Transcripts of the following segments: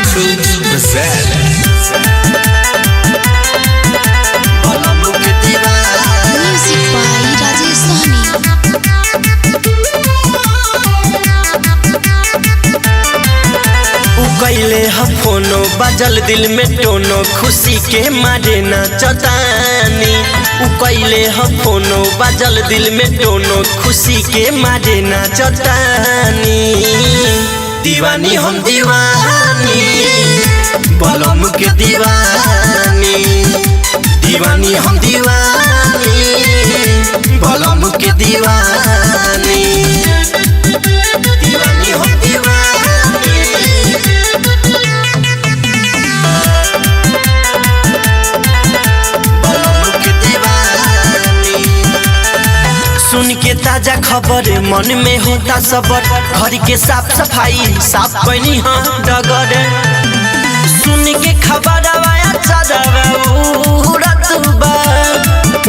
True present. Music by Rajesh Sahni. कैले फोनो बजल दिल में टोनो खुशी के मारे न चतानी। कैले फोनो बजल दिल में टोनो खुशी के मारे न चतानी। दीवानी हम दीवानी बलम के दीवानी। दीवानी हम दीवानी बलम के दीवानी। दीवानी हम दीवानी सुन के ताजा खबर मन में होता सबर। घर के साफ सफाई साफ पैनी हाँ डगर। सुन के खबर आया उड़त बा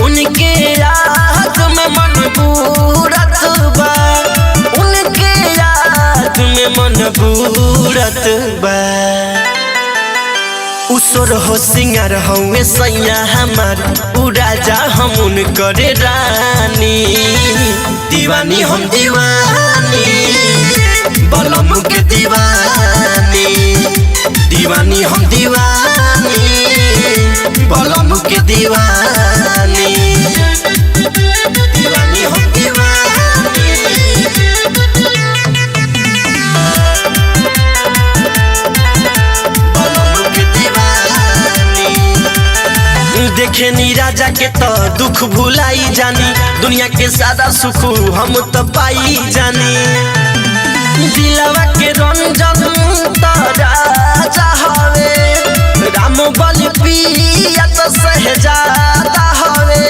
उनके याद में मन बूढ़त बा। उनके याद में मन बूढ़त बा। उसोर हो सिंगार हमें सैया हमार राजा हम उनकर रानी। दीवानी हम दीवानी बलम के दीवानी। दीवानी हम दीवानी बलम के दीवानी। दीवानी हम दीवानी देखे नी राजा के तो दुख भुलाई जानी। दुनिया के सादा सुख हम तो पाई जानी। दिलवा के रंजन तो राजा हवे। राम बल पिया तो सहजादा हवे।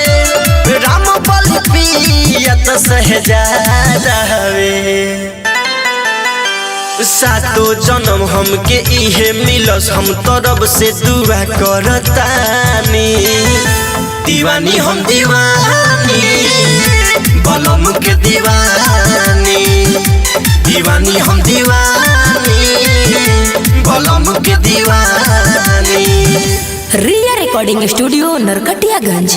राम बल पिया तो सहजादा हवे। सातो जन्म हमके इहे मिलस हम तरफ से दुआ करतानी। दीवानी हम दीवानी बलम के दीवानी। दीवानी हम दीवानी बलम के दीवानी। रिया रिकॉर्डिंग स्टूडियो नरकटियागंज।